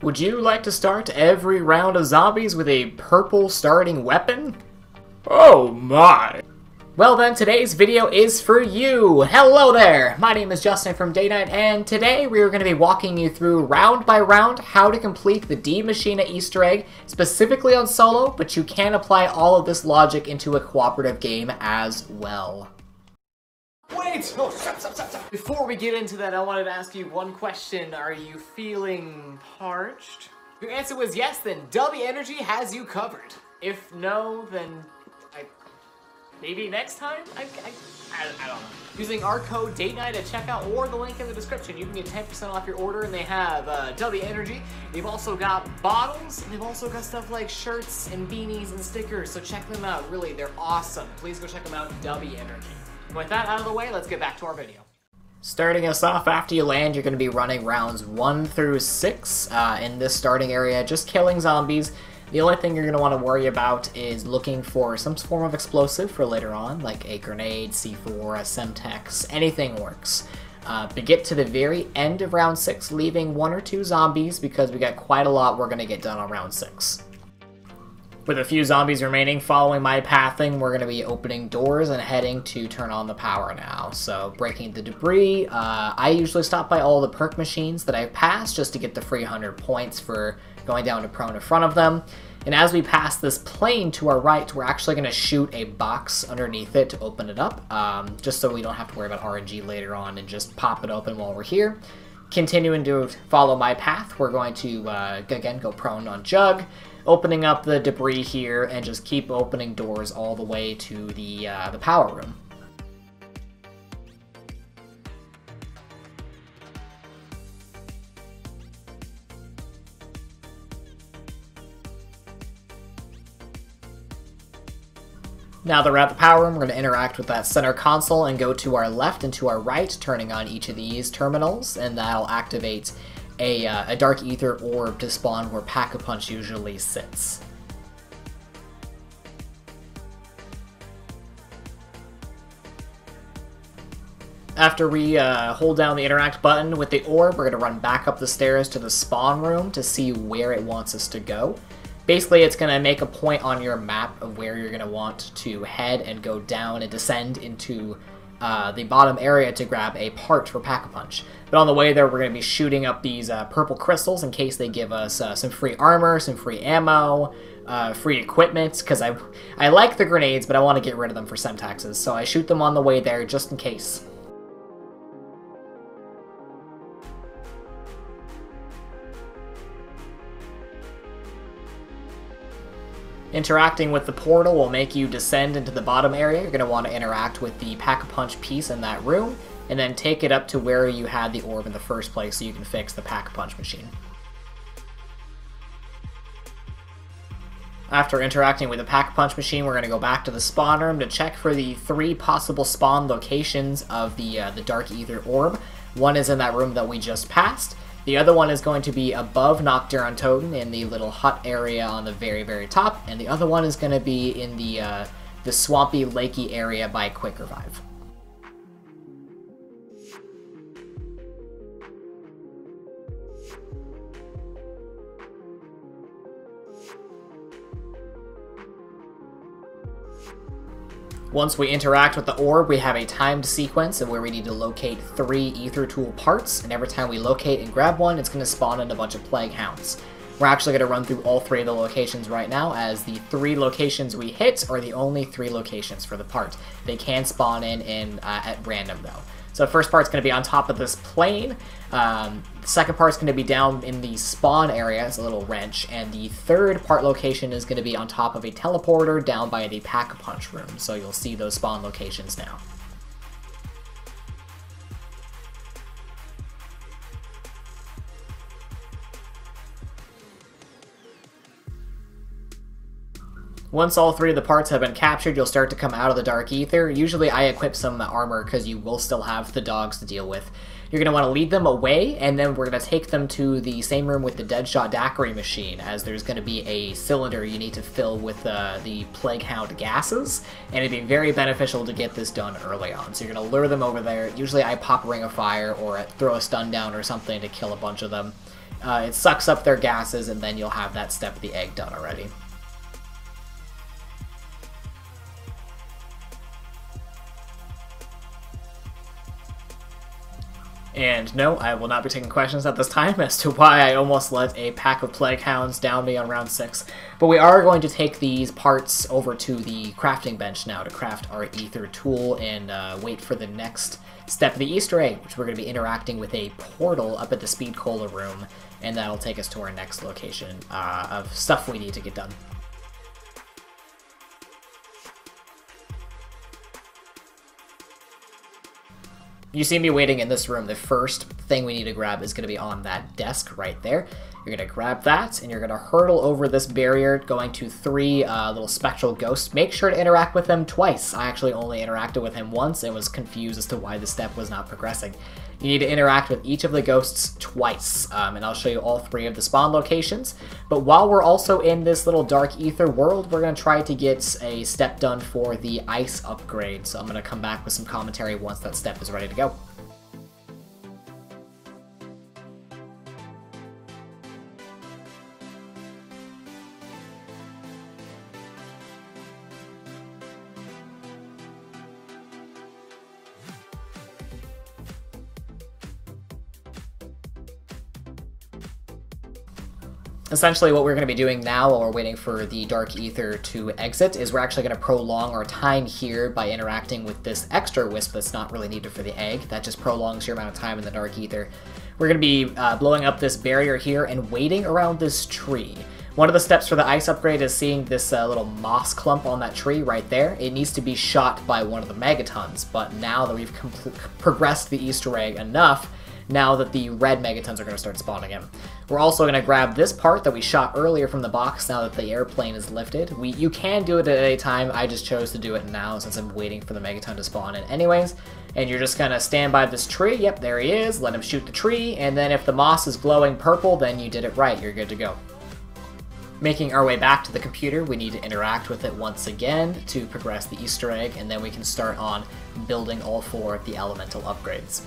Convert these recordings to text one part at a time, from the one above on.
Would you like to start every round of zombies with a purple starting weapon? Oh my! Well then, today's video is for you! Hello there! My name is Justin from Day Night, and today we are going to be walking you through round by round how to complete the Maschine Easter egg, specifically on solo, but you can apply all of this logic into a cooperative game as well. Wait! Oh, stop. Before we get into that, I wanted to ask you one question. Are you feeling parched? If your answer was yes, then W Energy has you covered. If no, then maybe next time? I don't know. Using our code DATENIGHT at checkout or the link in the description, you can get 10% off your order, and they have W Energy. They've also got bottles, and they've also got stuff like shirts and beanies and stickers, so check them out. Really, they're awesome. Please go check them out, W Energy. With that out of the way, let's get back to our video. Starting us off, after you land, you're going to be running rounds 1 through 6 in this starting area, just killing zombies. The only thing you're going to want to worry about is looking for some form of explosive for later on, like a grenade, C4, a Semtex, anything works. But get to the very end of round 6, leaving 1 or 2 zombies, because we got quite a lot we're going to get done on round 6. With a few zombies remaining, following my pathing, we're going to be opening doors and heading to turn on the power now. So, breaking the debris. I usually stop by all the perk machines that I've passed just to get the free 100 points for going down to prone in front of them. And as we pass this plane to our right, we're actually going to shoot a box underneath it to open it up, just so we don't have to worry about RNG later on and just pop it open while we're here. Continuing to follow my path, we're going to, again, go prone on Jug, opening up the debris here, and just keep opening doors all the way to the power room. Now that we're at the power room, we're going to interact with that center console and go to our left and to our right, turning on each of these terminals, and that'll activate a Dark Ether orb to spawn where Pack-a-Punch usually sits. After we hold down the interact button with the orb, we're going to run back up the stairs to the spawn room to see where it wants us to go. Basically, it's going to make a point on your map of where you're going to want to head and go down and descend into the bottom area to grab a part for Pack-a-Punch. But on the way there, we're going to be shooting up these purple crystals in case they give us some free armor, some free ammo, free equipment, because I like the grenades, but I want to get rid of them for Semtexes, so I shoot them on the way there just in case. Interacting with the portal will make you descend into the bottom area. You're going to want to interact with the Pack-a-Punch piece in that room, and then take it up to where you had the orb in the first place so you can fix the Pack-a-Punch machine. After interacting with the Pack-a-Punch machine, we're going to go back to the spawn room to check for the 3 possible spawn locations of the Dark Ether orb. One is in that room that we just passed. The other one is going to be above Nocturne Totem in the little hut area on the very, very top, and the other one is going to be in the swampy, lakey area by Quick Revive. Once we interact with the orb, we have a timed sequence of where we need to locate 3 Ether Tool parts, and every time we locate and grab one, it's going to spawn in a bunch of Plague Hounds. We're actually going to run through all 3 of the locations right now, as the 3 locations we hit are the only 3 locations for the part. They can spawn in at random, though. So the first part's going to be on top of this plane, the second part's going to be down in the spawn area, it's a little wrench, and the third part location is going to be on top of a teleporter down by the Pack-a-Punch room, so you'll see those spawn locations now. Once all 3 of the parts have been captured, you'll start to come out of the Dark Ether. Usually I equip some armor because you will still have the dogs to deal with. You're going to want to lead them away, and then we're going to take them to the same room with the Deadshot Daiquiri machine, as there's going to be a cylinder you need to fill with the Plague Hound gases, and it'd be very beneficial to get this done early on. So you're going to lure them over there. Usually I pop Ring of Fire or throw a stun down or something to kill a bunch of them. it sucks up their gases, and then you'll have that step of the egg done already. And no, I will not be taking questions at this time as to why I almost let a pack of plague hounds down me on round 6. But we are going to take these parts over to the crafting bench now to craft our ether tool and wait for the next step of the Easter egg, which we're going to be interacting with a portal up at the Speed Cola room, and that'll take us to our next location of stuff we need to get done. You see me waiting in this room. The first thing we need to grab is going to be on that desk right there. You're going to grab that, and you're going to hurtle over this barrier, going to 3 little spectral ghosts. Make sure to interact with them twice. I actually only interacted with him once and was confused as to why the step was not progressing. You need to interact with each of the ghosts twice, and I'll show you all 3 of the spawn locations. But while we're also in this little dark ether world, we're going to try to get a step done for the ice upgrade. So I'm going to come back with some commentary once that step is ready to go. Essentially what we're going to be doing now while we're waiting for the Dark Ether to exit is we're actually going to prolong our time here by interacting with this extra wisp that's not really needed for the egg. That just prolongs your amount of time in the Dark Ether. We're going to be blowing up this barrier here and waiting around this tree. One of the steps for the ice upgrade is seeing this little moss clump on that tree right there. It needs to be shot by one of the megatons, but now that we've progressed the Easter egg enough, now that the red megatons are going to start spawning in. We're also going to grab this part that we shot earlier from the box now that the airplane is lifted. You can do it at any time, I just chose to do it now since I'm waiting for the megaton to spawn in anyways. And you're just going to stand by this tree, yep, there he is, let him shoot the tree, and then if the moss is glowing purple, then you did it right, you're good to go. Making our way back to the computer, we need to interact with it once again to progress the Easter egg, and then we can start on building all 4 of the elemental upgrades.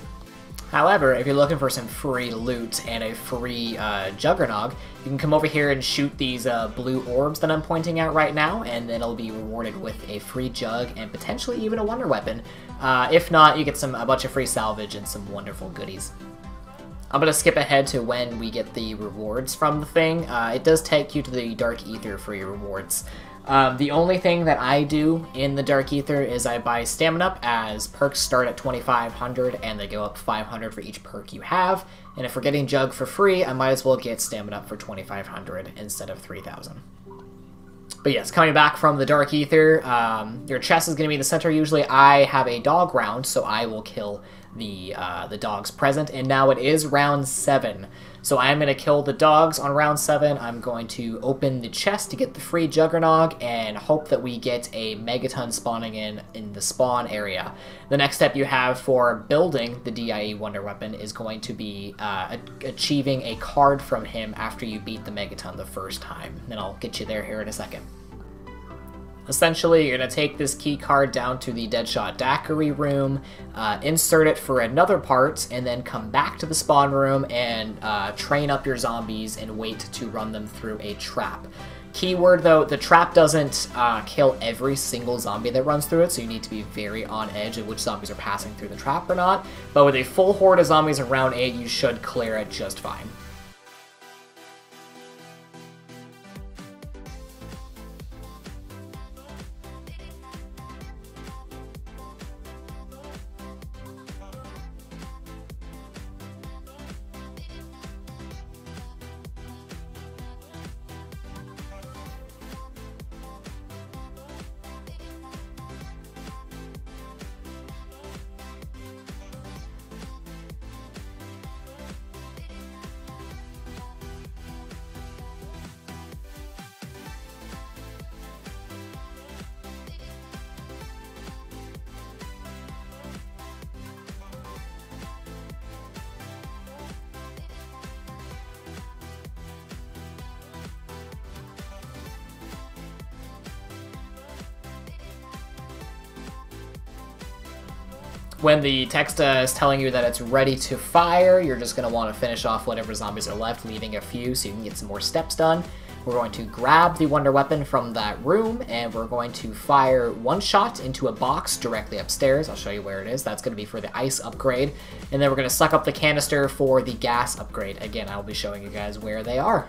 However, if you're looking for some free loot and a free Juggernog, you can come over here and shoot these blue orbs that I'm pointing out right now, and then it'll be rewarded with a free jug and potentially even a wonder weapon. If not, you get a bunch of free salvage and some wonderful goodies. I'm going to skip ahead to when we get the rewards from the thing. It does take you to the Dark Ether for your rewards. The only thing that I do in the Dark Ether is I buy Stamina Up, as perks start at 2,500 and they go up 500 for each perk you have. And if we're getting Jug for free, I might as well get Stamina Up for 2,500 instead of 3,000. But yes, coming back from the Dark Ether, your chest is going to be in the center. Usually I have a dog round, so I will kill the dogs present. And now it is round 7. So I'm going to kill the dogs on round 7. I'm going to open the chest to get the free Juggernog and hope that we get a Megaton spawning in the spawn area. The next step you have for building the DIE Wonder Weapon is going to be achieving a card from him after you beat the Megaton the first time. And I'll get you there here in a second. Essentially, you're going to take this key card down to the Deadshot Daiquiri room, insert it for another part, and then come back to the spawn room and train up your zombies and wait to run them through a trap. Keyword though, the trap doesn't kill every single zombie that runs through it, so you need to be very on edge of which zombies are passing through the trap or not. But with a full horde of zombies in round 8, you should clear it just fine. When the text is telling you that it's ready to fire, you're just going to want to finish off whatever zombies are left, leaving a few so you can get some more steps done. We're going to grab the wonder weapon from that room, and we're going to fire one shot into a box directly upstairs. I'll show you where it is. That's going to be for the ice upgrade. And then we're going to suck up the canister for the gas upgrade. Again, I'll be showing you guys where they are.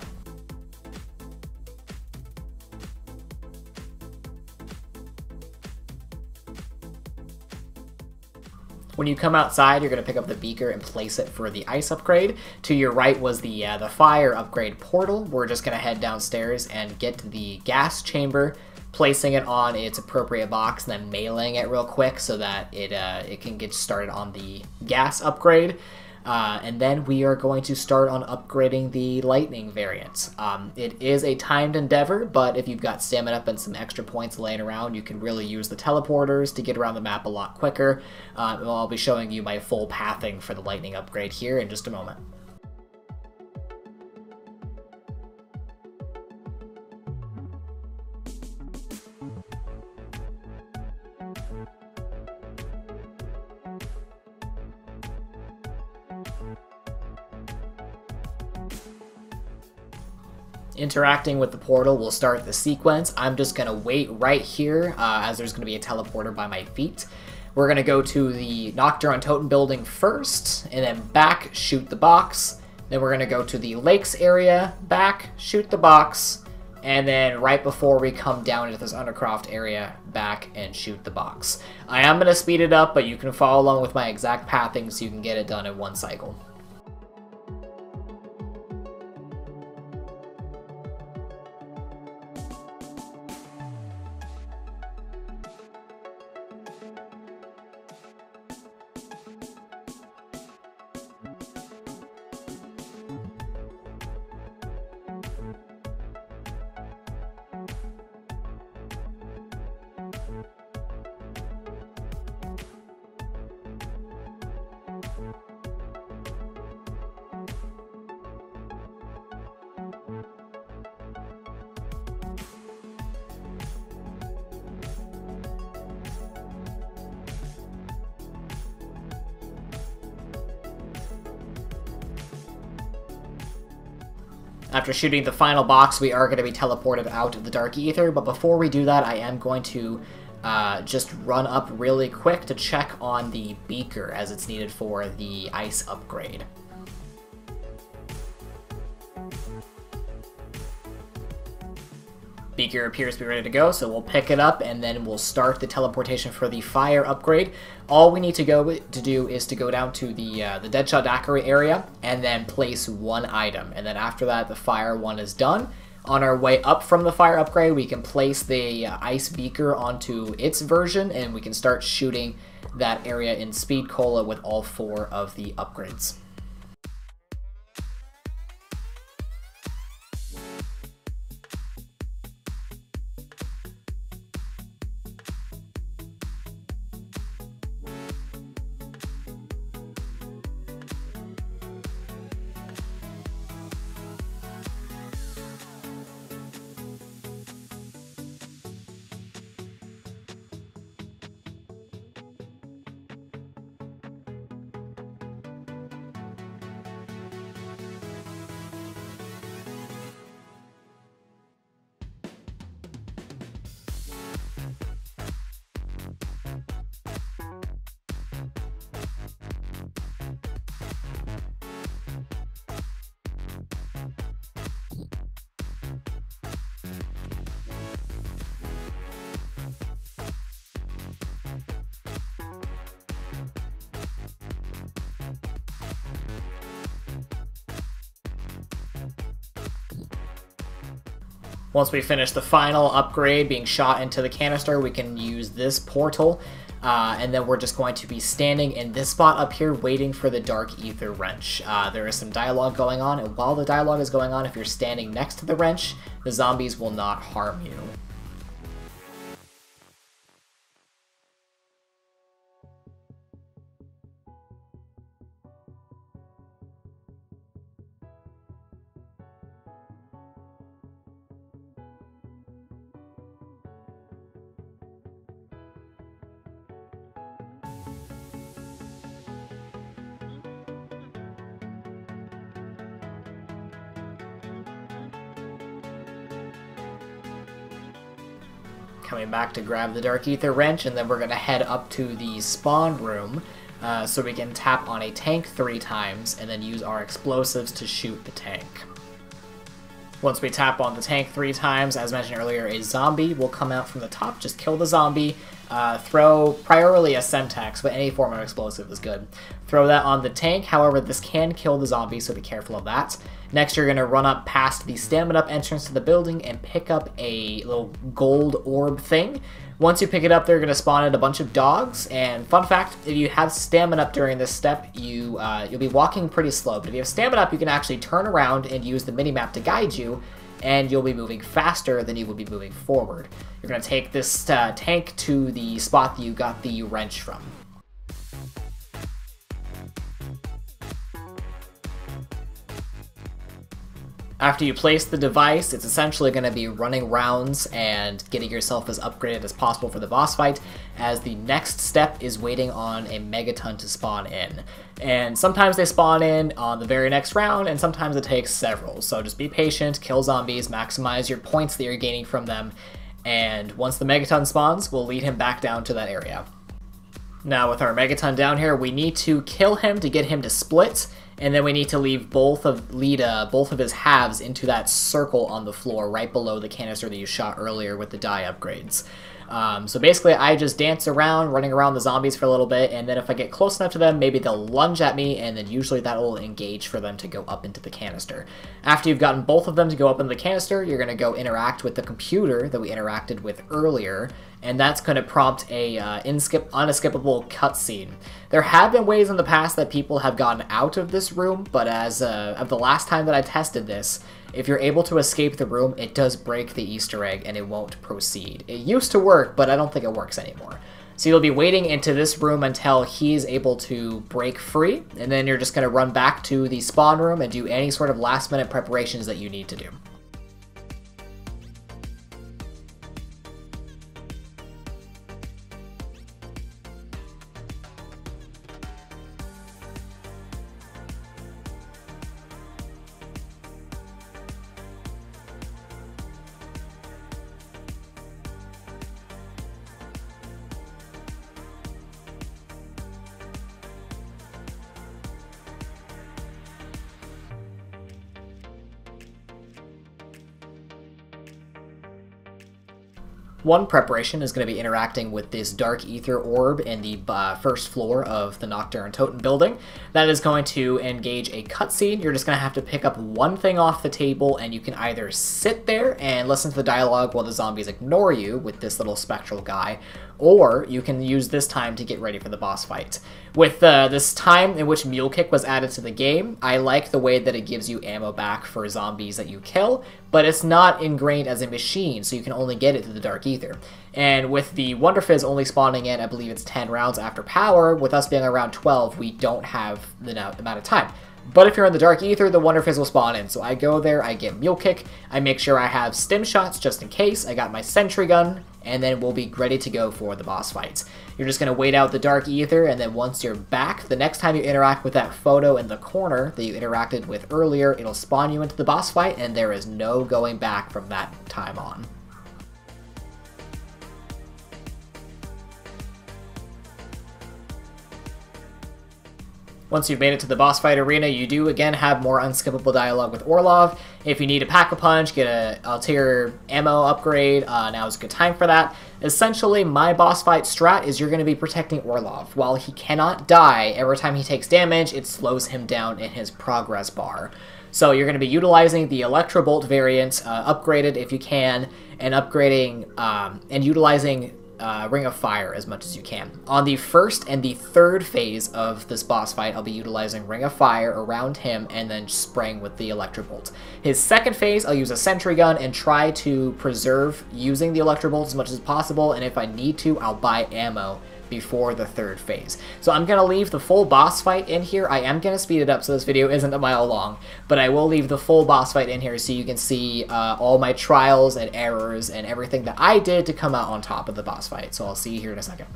When you come outside, you're going to pick up the beaker and place it for the ice upgrade. To your right was the fire upgrade portal. We're just going to head downstairs and get to the gas chamber, placing it on its appropriate box, and then mailing it real quick so that it can get started on the gas upgrade. And then we are going to start on upgrading the lightning variant. It is a timed endeavor, but if you've got stamina up and some extra points laying around, you can really use the teleporters to get around the map a lot quicker. I'll be showing you my full pathing for the lightning upgrade here in just a moment. Interacting with the portal will start the sequence. I'm just going to wait right here as there's going to be a teleporter by my feet. We're going to go to the Nocturne Totem building first, and then back, shoot the box. Then we're going to go to the lakes area, back, shoot the box, and then right before we come down into this Undercroft area, back and shoot the box. I am going to speed it up, but you can follow along with my exact pathing so you can get it done in one cycle. After shooting the final box, we are going to be teleported out of the Dark Ether, but before we do that, I am going to just run up really quick to check on the beaker as it's needed for the ice upgrade. Beaker appears to be ready to go, so we'll pick it up and then we'll start the teleportation for the fire upgrade. All we need to do is to go down to the Deadshot Daiquiri area and then place one item. And then after that, the fire one is done. On our way up from the fire upgrade, we can place the ice beaker onto its version and we can start shooting that area in Speed Cola with all 4 of the upgrades. Once we finish the final upgrade being shot into the canister, we can use this portal, and then we're just going to be standing in this spot up here waiting for the Dark Ether wrench. There is some dialogue going on, and while the dialogue is going on, if you're standing next to the wrench, the zombies will not harm you. Coming back to grab the Dark Ether wrench, and then we're going to head up to the spawn room so we can tap on a tank 3 times and then use our explosives to shoot the tank. Once we tap on the tank 3 times, as mentioned earlier, a zombie will come out from the top. Just kill the zombie, throw primarily a Semtex, but any form of explosive is good. Throw that on the tank, however this can kill the zombie, so be careful of that. Next you're going to run up past the stamina up entrance to the building and pick up a little gold orb thing. Once you pick it up, they're going to spawn in a bunch of dogs, and fun fact, if you have stamina up during this step, you'll be walking pretty slow, but if you have stamina up, you can actually turn around and use the minimap to guide you, and you'll be moving faster than you would be moving forward. You're going to take this tank to the spot that you got the wrench from. After you place the device, it's essentially going to be running rounds and getting yourself as upgraded as possible for the boss fight, as the next step is waiting on a megaton to spawn in. And sometimes they spawn in on the very next round, and sometimes it takes several. So just be patient, kill zombies, maximize your points that you're gaining from them, and once the megaton spawns, we'll lead him back down to that area. Now with our megaton down here, we need to kill him to get him to split, and then we need to lead both of his halves into that circle on the floor right below the canister that you shot earlier with the die upgrades. So basically I just dance around, running around the zombies for a little bit, and then if I get close enough to them, maybe they'll lunge at me, and then usually that will engage for them to go up into the canister. After you've gotten both of them to go up into the canister, you're going to go interact with the computer that we interacted with earlier, and that's going to prompt a unskippable cutscene. There have been ways in the past that people have gotten out of this room, but as of the last time that I tested this, if you're able to escape the room, it does break the Easter egg and it won't proceed. It used to work, but I don't think it works anymore. So you'll be waiting into this room until he's able to break free, and then you're just going to run back to the spawn room and do any sort of last-minute preparations that you need to do. One preparation is going to be interacting with this Dark Ether orb in the first floor of the Nocturne Totem building. That is going to engage a cutscene. You're just going to have to pick up one thing off the table, and you can either sit there and listen to the dialogue while the zombies ignore you with this little spectral guy, or you can use this time to get ready for the boss fight. With this time in which Mule Kick was added to the game, I like the way that it gives you ammo back for zombies that you kill, but it's not ingrained as a machine, so you can only get it through the Dark Ether. And with the Wonder Fizz only spawning in, I believe it's 10 rounds after power, with us being around 12, we don't have the amount of time. But if you're in the Dark Ether, the Wonder Fizz will spawn in. So I go there, I get Mule Kick, I make sure I have stim shots just in case, I got my sentry gun, and then we'll be ready to go for the boss fights. You're just going to wait out the Dark Ether, and then once you're back, the next time you interact with that photo in the corner that you interacted with earlier, it'll spawn you into the boss fight, and there is no going back from that time on. Once you've made it to the boss fight arena, you do again have more unskippable dialogue with Orlov. If you need a Pack-a-Punch, get a ulterior ammo upgrade, now is a good time for that. Essentially, my boss fight strat is you're going to be protecting Orlov. While he cannot die, every time he takes damage, it slows him down in his progress bar. So you're going to be utilizing the Electro Bolt variant, upgraded if you can, and upgrading and utilizing Ring of Fire as much as you can. On the first and the third phase of this boss fight, I'll be utilizing Ring of Fire around him and then spraying with the Electro Bolt. His second phase, I'll use a Sentry Gun and try to preserve using the Electro Bolt as much as possible, and if I need to, I'll buy ammo before the third phase. So I'm going to leave the full boss fight in here. I am going to speed it up so this video isn't a mile long, but I will leave the full boss fight in here so you can see all my trials and errors and everything that I did to come out on top of the boss fight. So I'll see you here in a second.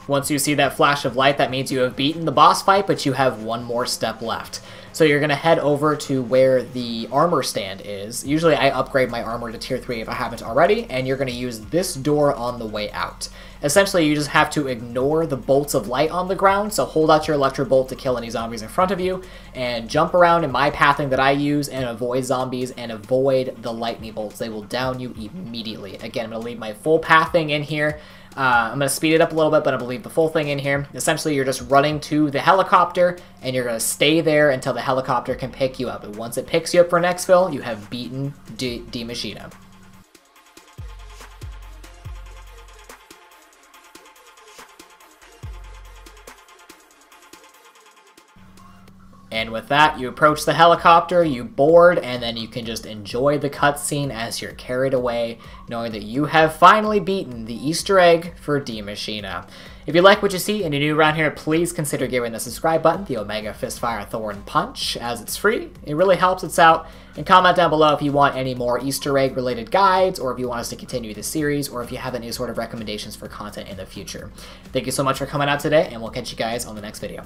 Once you see that flash of light, that means you have beaten the boss fight, but you have one more step left. So you're going to head over to where the armor stand is. Usually I upgrade my armor to tier 3 if I haven't already, and you're going to use this door on the way out. Essentially, you just have to ignore the bolts of light on the ground, so hold out your electro bolt to kill any zombies in front of you, and jump around in my pathing that I use and avoid zombies and avoid the lightning bolts. They will down you immediately. Again, I'm going to leave my full pathing in here. I'm going to speed it up a little bit, but I'm going to leave the full thing in here. Essentially, you're just running to the helicopter, and you're going to stay there until the helicopter can pick you up. And once it picks you up for next fill, you have beaten Maschine. And with that, you approach the helicopter, you board, and then you can just enjoy the cutscene as you're carried away, knowing that you have finally beaten the Easter egg for Maschine. If you like what you see and you're new around here, please consider giving the subscribe button the Omega Fistfire Thorn Punch, as it's free. It really helps us out. And comment down below if you want any more Easter egg related guides, or if you want us to continue the series, or if you have any sort of recommendations for content in the future. Thank you so much for coming out today, and we'll catch you guys on the next video.